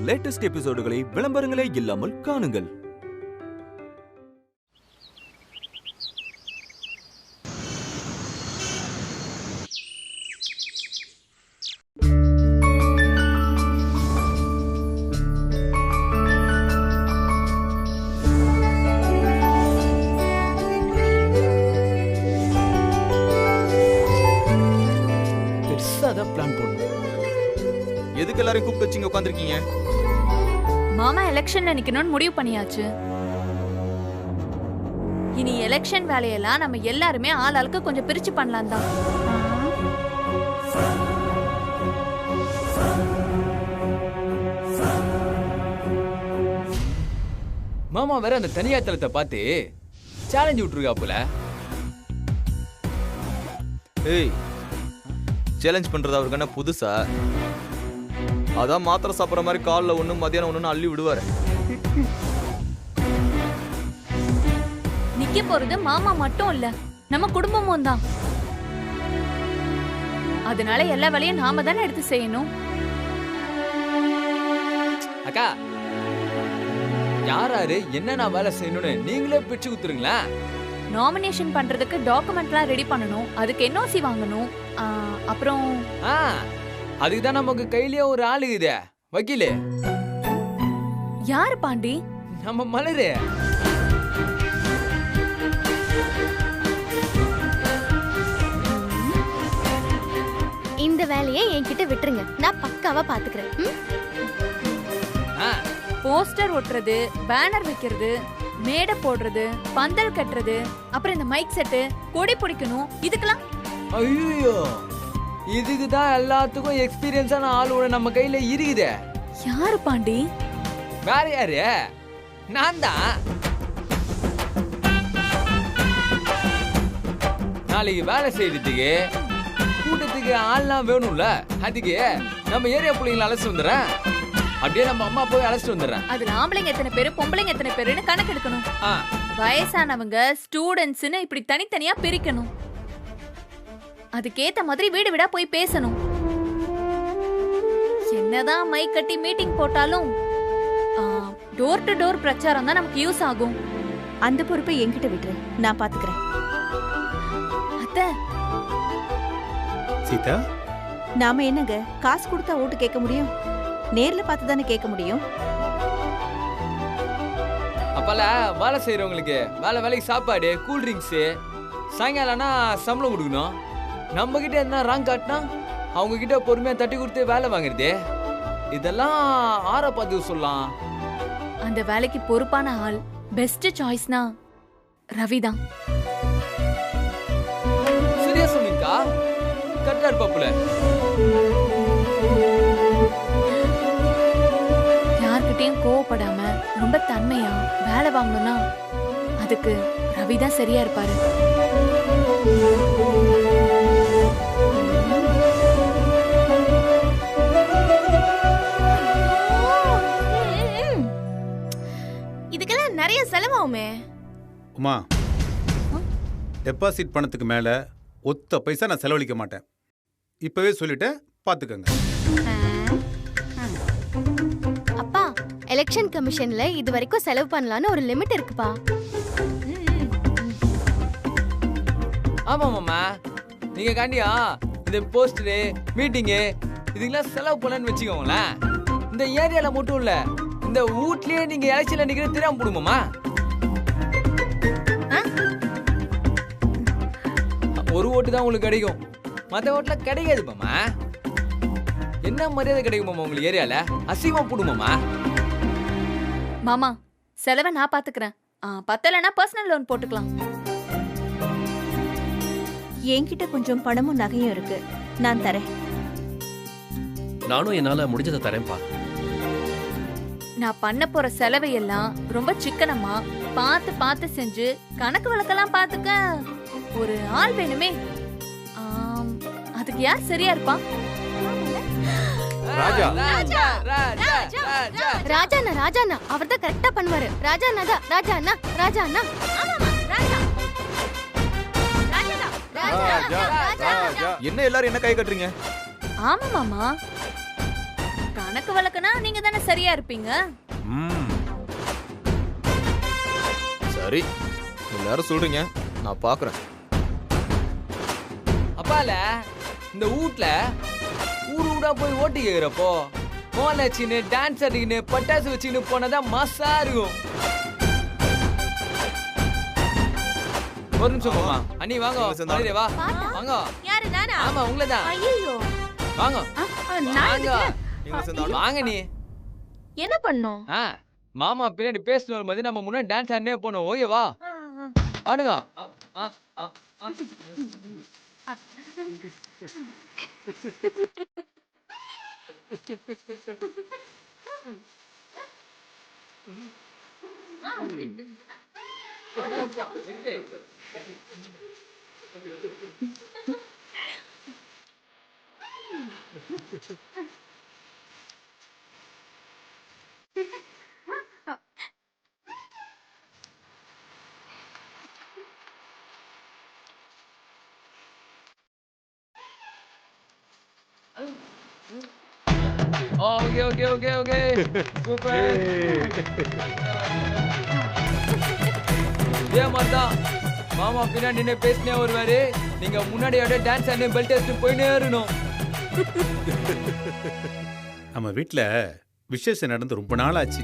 Latest எபிசோடுகளை விளம்பரங்களே இல்லாமல் காணுங்கள். எதுக்கு எல்லாரும் கூப்பிட்டு வச்சிங்க உட்கார்ந்திருக்கீங்க? மாமா எலெக்ஷன்ல நிக்கணும்னு முடிவு பண்ணியாச்சு. இனி எலெக்ஷன் வேலையெல்லாம் நம்ம எல்லாருமே ஆளாளுக்கு கொஞ்சம் பிரிச்சு பண்ணலாம் தான். மாமா வேற அந்த தனியாத்தலத்தை பார்த்து சேலஞ்ச் விட்டுருக்காப்புல. ஏய், சேலஞ்ச் பண்றது அவருக்கு என்ன புதுசா? அதான் மாத்திரை சாப்பிட்ற மாதிரி காலில் ஒன்று மதியானம் ஒன்று அள்ளி விடுவாரு. நிக்க போறது மாமா மட்டும் இல்ல, நம்ம குடும்பமும் தான். அதனால எல்லா வேலையும் நாம தானே எடுத்து செய்யணும். அக்கா, யாராரு என்னென்ன வேலை செய்யணும்னு நீங்களே பிடிச்சு குத்துருங்களா? நாமினேஷன் பண்றதுக்கு டாக்குமெண்ட்லாம் ரெடி பண்ணணும், அதுக்கு என்ஓசி வாங்கணும். அப்புறம் அதுக்கு தான் நமக்கு கையிலேயே ஒரு ஆளு இது, வக்கீலு. யாரு பாண்டி? நம்ம மலரு. இந்த வேலையை என்கிட்ட விட்டுருங்க, நான் பக்காவா பாத்துக்கிறேன். போஸ்டர் ஒட்டுறது, பேனர் வைக்கிறது, மேடை போடுறது, பந்தல் கட்டுறது, அப்புறம் இந்த மைக் செட்டு, கொடி பிடிக்கணும், இதுக்கெல்லாம். ஐயோ, இதுக்கு தான் எல்லாத்துக்கும் எக்ஸ்பீரியன்ஸான ஆளோட நம்ம கையில இருக்குது. யாரு பாண்டி? வேற யாரு? நான் தான். நாளைக்கு வேலை செய்யறதுக்கு கூட்டத்துக்கு ஆள்லாம் வேணும்ல, அதுக்கு நம்ம ஏரியா பிள்ளைங்களை அழைச்சிட்டு வந்துடுறேன். அப்படியே நம்ம அம்மா போய் அழைச்சிட்டு வந்துடுறேன். அதுல ஆம்பளைங்க எத்தனை பேரு, பொம்பளைங்க எத்தனை பேருன்னு கணக்கு எடுக்கணும். வயசானவங்க, ஸ்டூடெண்ட்ஸ்னு இப்படி தனித்தனியா பிரிக்கணும். அதுக்கேத்த மாதிரி வீடு வீடா போய் பேசணும். என்னதான் மைக் கட்டி மீட்டிங் போட்டாலும் டோர் டு டோர் பிரச்சாரம் தான் நமக்கு யூஸ் ஆகும். அந்த பொறுப்பை என்கிட்ட விட்டுரு, நான் பாத்துக்கிறேன். அத்தை, சீதா, நாம என்னங்க காசு கொடுத்தா ஓட்டு கேட்க முடியும்? நேர்ல பார்த்து தானே கேட்க முடியும். அப்பல வேலை செய்யறவங்களுக்கு வேலைக்கு சாப்பாடு, கூல் ட்ரிங்க்ஸ், சாயங்காலம்னா சம்பளம் கொடுக்கணும். நம்ம கிட்ட என்ன ராங் காட்டினா அவங்க கிட்ட பொறுமையா தட்டி கொடுத்து வேலை வாங்குறது, இதெல்லாம் ஆற பார்த்து சொல்லலாம். அந்த வேலைக்கு பொறுப்பான ஆள், பெஸ்ட் சாய்ஸ்னா ரவிதான். சரியா சொன்னீங்கக்கா, கரெக்டா இருப்பாப்புல. யார்கிட்டயும் கோவப்படாம ரொம்ப தன்மையா வேலை வாங்கணும்னா அதுக்கு ரவிதான் சரியா இருப்பாரு. இதுக்கெல்லாம் நிறைய செலவாகுமே. உமா, டெபாசிட் பணத்துக்கு மேல ஒத்த பைசா நான் செலவழிக்க மாட்டேன். இப்பவே சொல்லிட்டேன், பாத்துக்கங்க. அப்பா, எலெக்ஷன் கமிஷன்ல இது வரைக்கும் செலவு பண்ணலாம்னு ஒரு லிமிட் இருக்குப்பா. ஆமா மாமா, நீங்க காண்டியா இந்த போஸ்டரு, மீட்டிங்கு இதுக்கெல்லாம் செலவு பண்ணலன்னு வச்சுக்கோங்களேன், இந்த ஏரியால மட்டும் இல்ல, இந்த வீட்லயே நீங்க எலெக்ஷன்ல நிக்கிற தெரியாம போடுமாமா. ஒரு ஓட்டு தான் உங்களுக்கு கிடைக்கும், மத்த ஓட்டுல கிடைக்காது மாமா. என்ன மரியாதை கிடைக்கும் மாமா உங்களுக்கு ஏரியால? அசிங்கமா போடுமாமா. மாமா, செலவை நான் பாத்துக்கிறேன். பத்தலன்னா பர்சனல் லோன் போட்டுக்கலாம். என்கிட்ட கொஞ்சம் பணமும் நகையும் இருக்கு, நான் தரேன். நானும் என்னால முடிஞ்சதை தரேன்பா. நான் பண்ண போற செலவை எல்லாம் ரொம்ப சிக்கனமா பார்த்து பார்த்து செஞ்சு கணக்கு வழக்கெல்லாம் பாத்துக்க ஒரு ஆள் வேணுமே. அதுக்கு யார் சரியா இருப்பா? ராஜா. ராஜாண்ணா, ராஜாண்ணா அவர்தான் கரெக்டா பண்ணுவாரு. ராஜாண்ணா தான், ராஜாண்ணா, ராஜாண்ணா. என்ன எல்லாரும் என்ன கை கட்டுறீங்க? ஆமா மாமா, கணக்கு வழக்குனா நீங்க தானே சரியா இருப்பீங்க. ம். சரி, எல்லாரும் சொல்றீங்க, நான் பாக்குறேன். அப்பால இந்த வீட்ல ஊர் ஊடா போய் ஓட்டு கேக்குறப்போ மோல் வச்சுன்னு டான்ஸ் ஆடிக்கின்னு பட்டாசு வச்சுக்கின்னு போனதான் மசா இருக்கும். ஒரு நிமிஷம் மாமா. அண்ணி வாங்க. மலரே வா. வாங்க. யாரு நானா? ஆமா உங்களை தான். ஐயோ, வாங்க வாங்க நீங்க சேர்ந்து வாங்க நீ. என்ன பண்ணோம்? மாமா பின்னாடி பேசணும் போது நம்ம முன்னாடி டான்ஸ் ஆடினே போனோம். ஓகே வா ஆடுங்க. Okay okay okay okay super. இதே மாதிரி தான் மாமா பின்னாடி நின்று பேசினே வருவாரு. நீங்க முன்னாடி அப்படியே டான்ஸ் ஆடி பெல்ட் எடுத்து போயினே இருக்கணும். நம்ம வீட்டில் விசேஷம் நடந்து ரொம்ப நாள் ஆச்சு.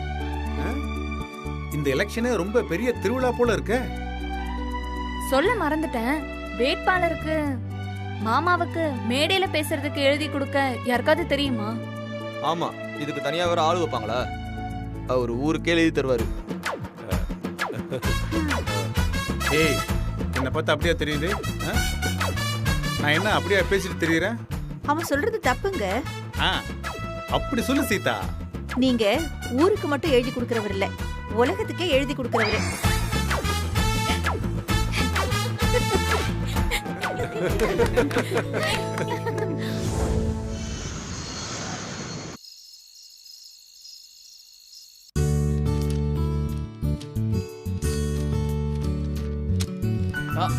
இந்த எலெக்ஷனே ரொம்ப பெரிய திருவிழா போல இருக்க. சொல்ல மறந்துட்டேன். வேட்பாளருக்கு மாமாவுக்கு மேடையில பேசுறதுக்கு எழுதி கொடுக்க யாருக்காவது தெரியுமா? ஆமா, இதுக்கு தனியா வேற ஆளு வைப்பாங்களா? அவர் ஊருக்கே எழுதி தருவாரு. ஏய், என்னை பார்த்து அப்படியே தெரியுது? நான் என்ன அப்படியே பேசிட்டு தெரியுறேன்? அவன் சொல்றது தப்புங்க. அப்படி சொல்லு சீதா. நீங்க ஊருக்கு மட்டும் எழுதி கொடுக்கறவர் இல்ல, உலகத்துக்கே எழுதி கொடுக்கறவரு.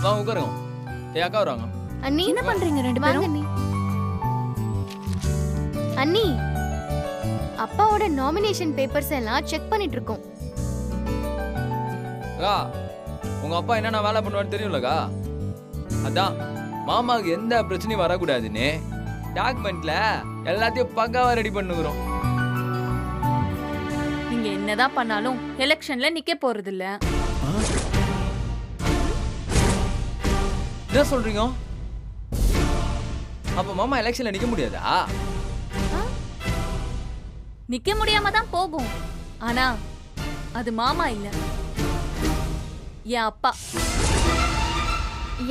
வாங்க உட்காருங்க. ஏய் அக்கா வராங்க. அண்ணி என்ன பண்றீங்க ரெண்டு வாங்க பேரும்? அண்ணி. அண்ணி, அப்பாவோட நாமினேஷன் பேப்பர்ஸ் எல்லாம் செக் பண்ணிட்டு இருக்கோம். அக்கா உங்க அப்பா என்னென்ன வேலை பண்ணுவான்னு தெரியும்லக்கா. அதான் மாமாவுக்கு எந்த பிரச்சனையும் வரக்கூடாதுன்னு டாக்குமெண்ட்ல எல்லாத்தையும் பக்காவா ரெடி பண்ணுகிறோம். நீங்க என்னதான் பண்ணாலும் எலெக்ஷன்ல நிக்க போறது இல்ல. என்ன சொல்றீங்க? அப்ப மாமா எலெக்ஷன்ல நிக்க முடியாதா? நிக்க முடியாம தான் போகும். ஆனா அது மாமா இல்ல, என் அப்பா.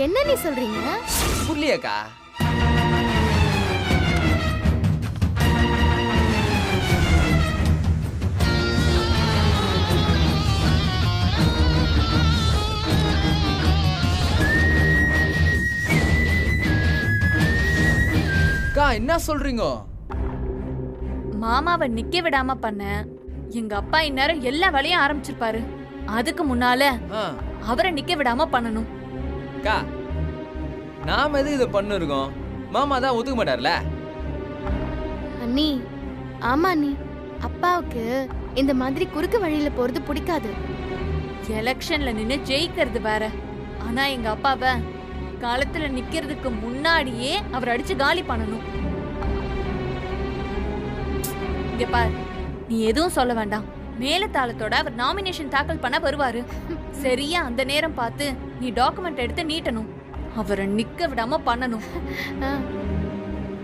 என்ன நீ சொல்றீங்க? புரியலையாக்கா? என்ன சொல்றீங்க? மாமாவை நிக்க விடாம பண்ண எங்க அப்பா இந்நேரம் எல்லா வேலையும் ஆரம்பிச்சிருப்பாரு. அதுக்கு முன்னால அவரை நிக்க விடாம பண்ணணும். அக்கா நாம எது இதை பண்ணிருக்கோம்? மாமா தான் ஒத்துக்க மாட்டார்ல. அண்ணி, ஆமா அண்ணி, அப்பாவுக்கு இந்த மாதிரி குறுக்கு வழியில போறது பிடிக்காது. எலெக்ஷன்ல நின்னு ஜெயிக்கிறது வேற. ஆனா எங்க அப்பாவை காலத்துல நிக்கிறதுக்கு முன்னாடியே அவர் அடிச்சு காலி பண்ணணும். இங்க பார், நீ எதுவும் சொல்ல வேண்டாம். மேலத்தாளத்தோட அவர் நாமினேஷன் தாக்கல் பண்ண வருவாரு. சரியா அந்த நேரம் பார்த்து நீ டாக்குமெண்ட் எடுத்து நீட்டணும். அவரை நிக்க விடாம பண்ணணும்.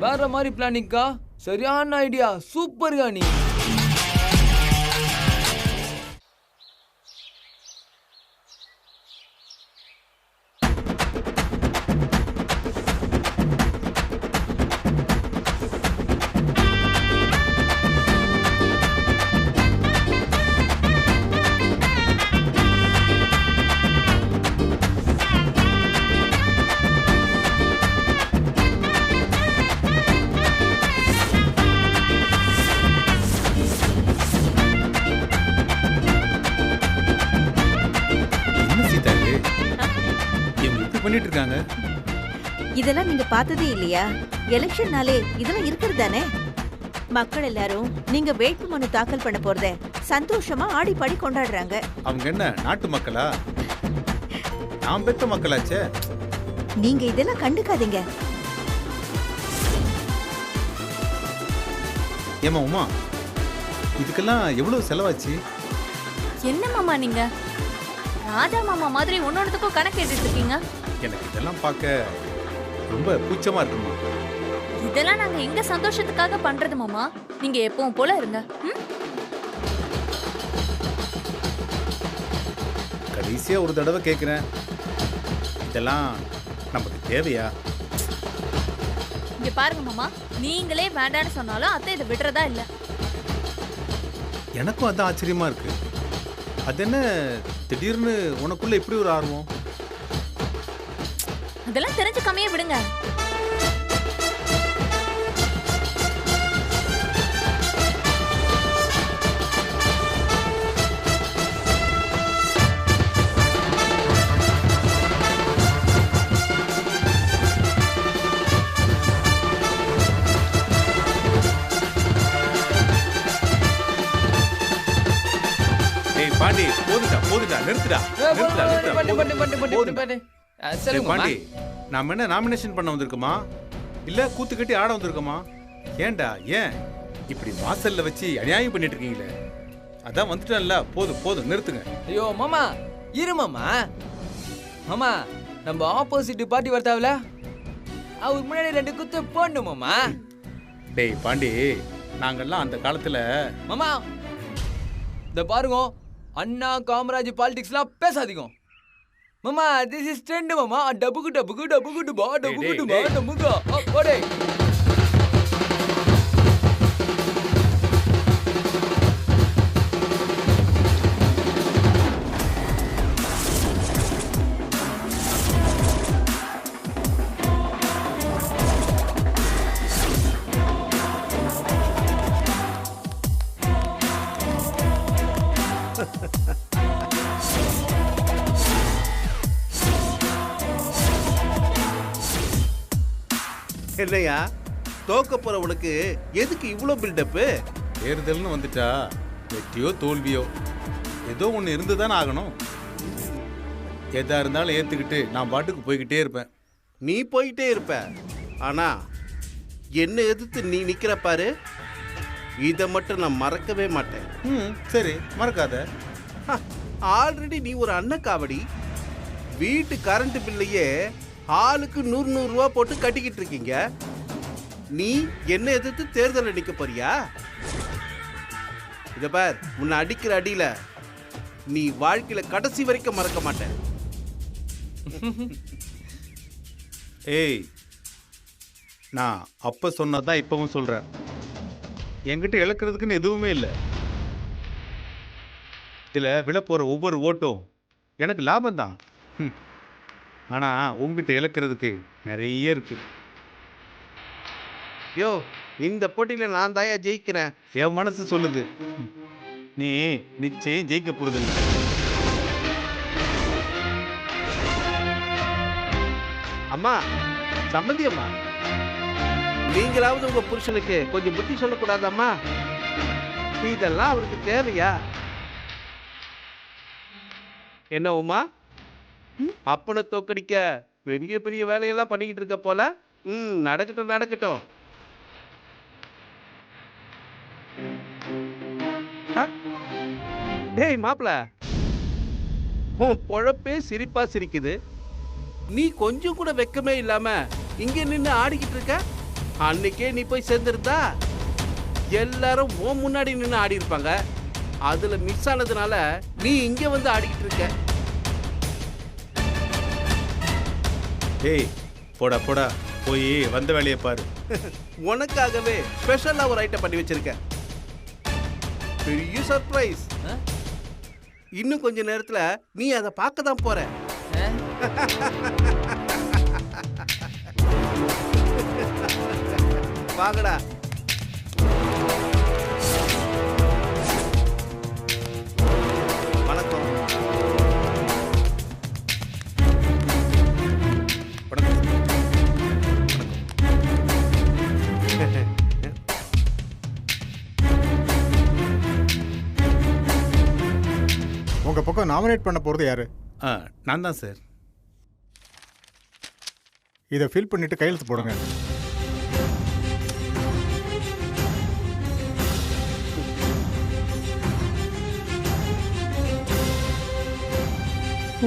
வேற மாதிரி பிளானிங்கா? சரியான ஐடியா, சூப்பர்கா நீ. பண்ணிட்டு இருக்காங்க. இதெல்லாம் நீங்க பார்த்ததே இல்லையா? எலெக்ஷன்னாலே இதெல்லாம் இருக்கிறது தானே. மக்கள் எல்லாரும் நீங்க வேட்புமனு தாக்கல் பண்ண போறத சந்தோஷமா ஆடி பாடி கொண்டாடுறாங்க. அவங்க என்ன நாட்டு மக்களா? நாம் பெற்ற மக்களாச்சே. நீங்க இதெல்லாம் கண்டுக்காதீங்க. ஏமா உமா, இதுக்கெல்லாம் எவ்வளவு செலவாச்சு? என்ன மாமா நீங்க ராஜா மாமா மாதிரி ஒன்னொன்னுக்கும் கணக்கு எடுத்துட்டு இருக்கீங்க? எனக்கு இதெல்லாம் பார்க்க ரொம்ப கூச்சமா இருக்குமா. இதெல்லாம் நாங்க எங்க சந்தோஷத்துக்காக பண்றது மாமா. நீங்க எப்பவும் போல இருங்க. கடைசியா ஒரு தடவை கேட்குறேன், இதெல்லாம் நமக்கு தேவையா? இங்க பாருங்க மாமா, நீங்களே வேண்டான்னு சொன்னாலும் அத்தை இதை விடுறதா இல்ல. எனக்கும் அதான் ஆச்சரியமா இருக்கு. அது என்ன திடீர்னு உனக்குள்ள இப்படி ஒரு ஆர்வம்? அதெல்லாம் தெரிஞ்சுக்காமையே விடுங்க. பாண்டி, போதுடா, நிறுத்துடா. பாண்டி, நாம என்ன நாமினேஷன் பண்ண வந்திருக்கோமா இல்ல கூத்து கட்டி ஆட வந்திருக்கோமா? ஏன்டா, ஏன் இப்படி வாசல்ல வச்சு அநியாயம் பண்ணிட்டு இருக்கீங்களே? அதான் வந்துட்டேன்ல, போதும் நிறுத்துங்க. ஐயோ மாமா, இரு மாமா. மாமா, நம்ம ஆப்போசிட் பார்ட்டி வரத்தாவில அவர் முன்னாடி 2 குத்து போடணும் மாமா. டேய் பாண்டி, நாங்கெல்லாம் அந்த காலத்துல மாமா இந்த பாருங்க, அண்ணா காமராஜ் பாலிடிக்ஸ்லாம் பேசாதீங்க மாமா. திஸ் இஸ் ட்ரெண்ட் மாமா. டபுக்கு டபுக்கு டபுக்கு பா டபுக்கு பா டமுகா ஓடே. என்னையா தோக்க போறவனுக்கு எதுக்கு இவ்வளோ பில்டப்பு? தேர்தல்னு வந்துட்டா வெற்றியோ தோல்வியோ ஏதோ ஒன்று இருந்துதானே ஆகணும். எதா இருந்தாலும் ஏத்துக்கிட்டு நான் பாட்டுக்கு போய்கிட்டே இருப்பேன். நீ போயிட்டே இருப்ப, ஆனா என்ன எதிர்த்து நீ நிக்கிற பாரு, இதை மட்டும் நான் மறக்கவே மாட்டேன். சரி, மறக்காத. ஆல்ரெடி நீ ஒரு அன்னக்காவடி. வீட்டு கரண்ட் பில்லையே ஆளுக்கு 100 ரூபா போட்டு கட்டிக்கிட்டு இருக்கீங்க. நீ என்ன எதிர்த்து தேர்தலில் நிக்க போறியா? இத பார், உன்னை அடிக்கிற அடியில நீ வாழ்க்கையில கடைசி வரைக்கும் மறக்க மாட்டேன். ஏய், நான் அப்ப சொன்னதான் இப்பவும் சொல்றேன். என்கிட்ட இழக்கிறதுக்குன்னு எதுவுமே இல்லை. இதுல விழப்போற ஒவ்வொரு ஓட்டும் எனக்கு லாபம் தான். ஆனா உங்ககிட்ட இழக்கிறதுக்கு நிறைய இருக்கு. யோ, இந்த போட்டியில நான் தாயா ஜெயிக்கிறேன். என் மனசு சொல்லுது நீ நிச்சயம் ஜெயிக்க போறதில்லை. அம்மா, சம்மந்தி அம்மா, நீங்களாவது உங்க புருஷனுக்கு கொஞ்சம் புத்தி சொல்லக்கூடாதம்மா? இதெல்லாம் அவருக்கு தேவையா? என்ன உமா, அப்பனை தோக்கடிக்க பெரிய பெரிய வேலையெல்லாம் பண்ணிக்கிட்டு இருக்க போல. நடக்கட்டும் நடக்கட்டும். டேய் மாப்பிள, உன் பொழப்பே சிரிப்பா சிரிக்குது. நீ கொஞ்சம் கூட வெக்கமே இல்லாம இங்க நின்று ஆடிக்கிட்டு இருக்க. அன்னைக்கே நீ போய் சேர்ந்திருந்தா எல்லாரும் உன் முன்னாடி நின்று ஆடி இருப்பாங்க. அதுல மிஸ் ஆனதுனால நீ இங்க வந்து ஆடிக்கிட்டு இருக்க. ஏய், போடா போடா, போய் வந்த வேலையை பாரு. உனக்காகவே ஸ்பெஷலா ஒரு ஐட்டம் பண்ணி வச்சிருக்கேன். பெரிய சர்ப்ரைஸ். இன்னும் கொஞ்ச நேரத்துல நீ அதை பார்க்க தான் போற. வாங்கடா. வணக்கம். உங்கள் பக்கம் நாமினேட் பண்ண போகிறது யார்? நான் தான் சார். இதை ஃபில் பண்ணிவிட்டு கையெழுத்து போடுங்க.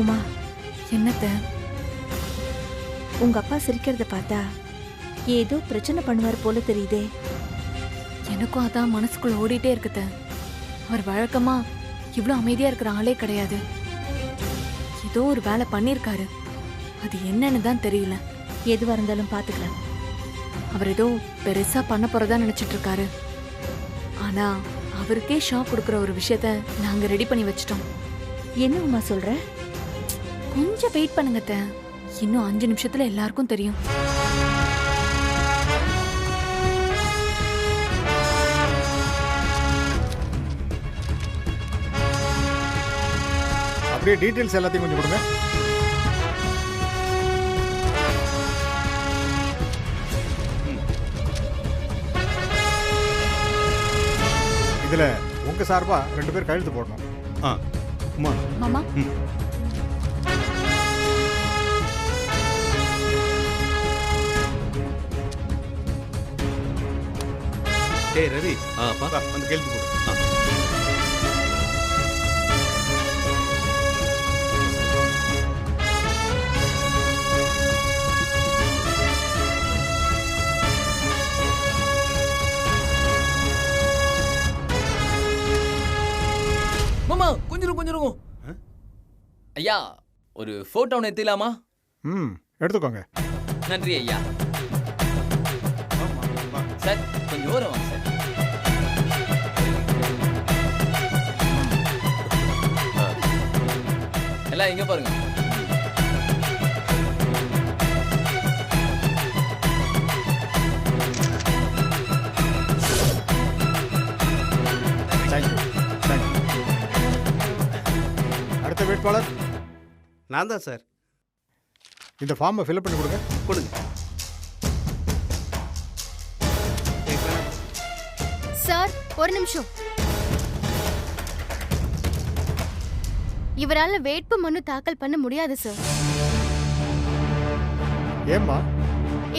உமா, என்னத்த? உங்க அப்பா சிரிக்கிறத பார்த்தா ஏதோ பிரச்சனை பண்ணுவார் போல தெரியுதே. எனக்கும் அதான் மனசுக்குள்ள ஓடிட்டே இருக்குத. அவர் வழக்கமா இவ்வளோ அமைதியா இருக்கிற ஆளே கிடையாது. ஏதோ ஒரு வேலை பண்ணியிருக்காரு. அது என்னன்னு தான் தெரியல. எதுவா இருந்தாலும் பாத்துக்கலாம். அவர் ஏதோ பெருசா பண்ண போறதா நினைச்சிட்டு இருக்காரு. ஆனா அவருக்கே ஷாக் கொடுக்குற ஒரு விஷயத்த நாங்க ரெடி பண்ணி வச்சிட்டோம். என்ன உமா சொல்ற? கொஞ்சம் வெயிட் பண்ணுங்க அத்தை. இன்னும் 5 நிமிஷத்துல எல்லாருக்கும் தெரியும். அப்படியே டீட்டெயில்ஸ் எல்லாத்தையும் கொஞ்சம் கொடுங்க. இதுல உங்க சார்பா 2 பேர் கையெழுத்து போடணும். உமா. மாமா டேய் ரவி, வா, வந்து கையெழுத்து போடு. மாமா கொஞ்சம் கொஞ்சம் ஐயா, ஒரு போட்டோ ஒன்று எடுத்துலாமா? எடுத்துக்கோங்க. நன்றி ஐயா. சார் கொஞ்சம் ஓரம் வாங்க சார். எல்லாம் இங்க பாருங்க. அடுத்த வேட்பாளர் நான் தான் சார். இந்த ஃபார்மை ஃபில்அப் பண்ணி கொடுங்க. கொடுங்க சார். ஒரு நிமிஷம். இவரால வேட்பு மனு தாக்கல் பண்ண முடியாது சார். ஏம்மா?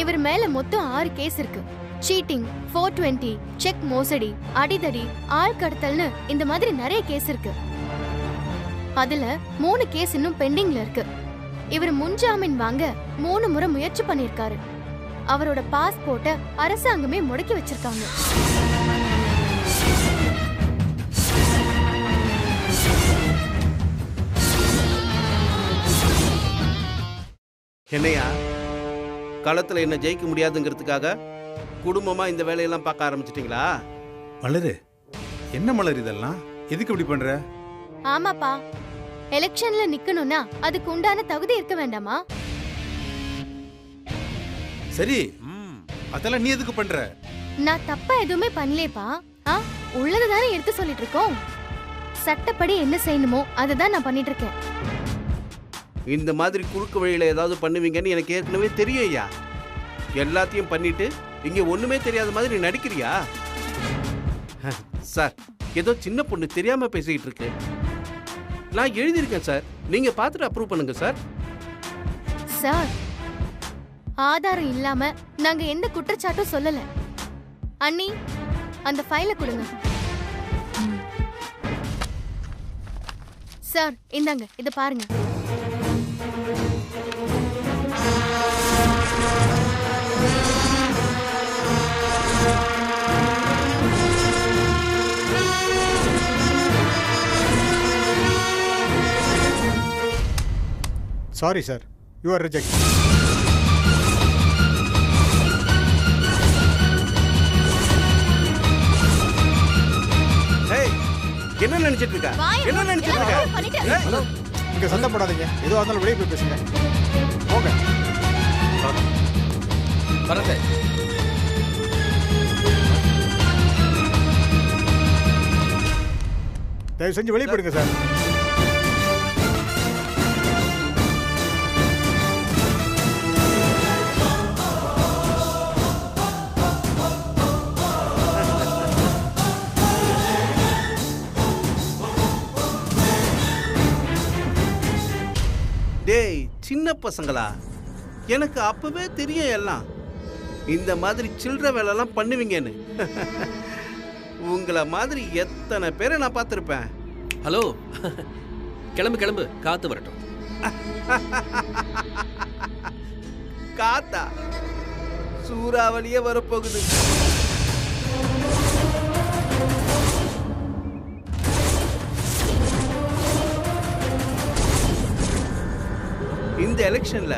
இவர் மேல மொத்தம் 6 கேஸ் இருக்கு. சீட்டிங், 420, செக் மோசடி, அடிதடி, ஆள் கடத்தல்னு இந்த மாதிரி நிறைய கேஸ் இருக்கு. அதுல 3 கேஸ் இன்னும் பெண்டிங்ல இருக்கு. இவர் முன்ஜாமீன் வாங்க 3 முறை முயற்சி பண்ணிருக்காரு. அவரோட பாஸ்போர்ட்டை அரசாங்கமே முடக்கி வச்சிருக்காங்க. என்னையா களத்துல என்ன ஜெயிக்க முடியாதுங்கிறதுக்காக குடும்பமா இந்த வேலையெல்லாம் பார்க்க ஆரம்பிச்சிட்டீங்களா? மலரு, என்ன மலர் இதெல்லாம்? எதுக்கு இப்படி பண்ற? ஆமாப்பா, எலெக்ஷன்ல நிக்கணும்னா அதுக்கு உண்டான தகுதி இருக்க வேண்டாமா? சரி, அதெல்லாம் நீ எதுக்கு பண்ற? நான் தப்பா எதுவுமே பண்ணலேப்பா. உள்ளதுதானே எடுத்து சொல்லிட்டு இருக்கோம். சட்டப்படி என்ன செய்யணுமோ அதை தான் நான் பண்ணிட்டு இருக்கேன். இந்த மாதிரி குறுக்கு வழியில ஏதாவது பண்ணுவீங்கன்னு எனக்கு ஏற்கனவே தெரியும் ஐயா. எல்லாத்தையும் பண்ணிட்டு இங்க ஒண்ணுமே தெரியாத மாதிரி நடிக்கிறியா? சார், ஏதோ சின்ன பொண்ணு தெரியாம பேசிக்கிட்டு இருக்கு. நான் எழுதியிருக்கேன் சார், நீங்க பார்த்துட்டு அப்ரூவ் பண்ணுங்க சார். சார், ஆதாரம் இல்லாம நாங்க எந்த குற்றச்சாட்டும் சொல்லல. அண்ணி, அந்த ஃபைலை கொடுங்க. சார், இந்தாங்க, இத பாருங்க. Sorry, sir. You are rejected. Hey, என்ன நினைச்சிட்டு இருக்க? என்ன நினைச்சிட்டு இருக்க? இங்க சத்தம் போடாதீங்க. ஏதோ அதனால வெளியே போய் பேசுங்க. போங்க. வரதே. தயவு செஞ்சு வெளியே போடுங்க சார். சின்ன பசங்களா? எனக்கு அப்பவே தெரியும் எல்லாம் இந்த மாதிரி சில்லற வேலைலாம் பண்ணுவீங்கன்னு. உங்களை மாதிரி எத்தனை பேரை நான் பார்த்துருப்பேன். ஹலோ, கிளம்பு கிளம்பு, காத்து வரட்டும். காத்தா? சூறாவளியே வரப்போகுது. இந்த எலெக்ஷன்ல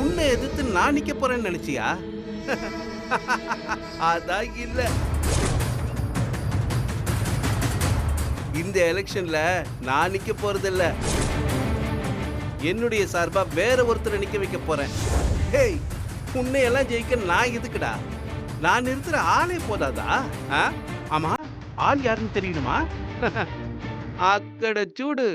உன்னை எதிர்த்து நான் நிக்க போறேன்னு நினைச்சியா? அதான் இல்ல. இந்த எலெக்ஷன்ல நான் நிக்க போறது இல்ல. என்னுடைய சார்பா வேற ஒருத்தரை நிக்க வைக்க போறேன். ஹேய், உன்னை எல்லாம் ஜெயிக்க நான் எதுக்குடா? நான் நிறுத்துற ஆளே போதாதா? ஆமா, ஆள் யாருன்னு தெரியணுமா? அக்கட சூடு.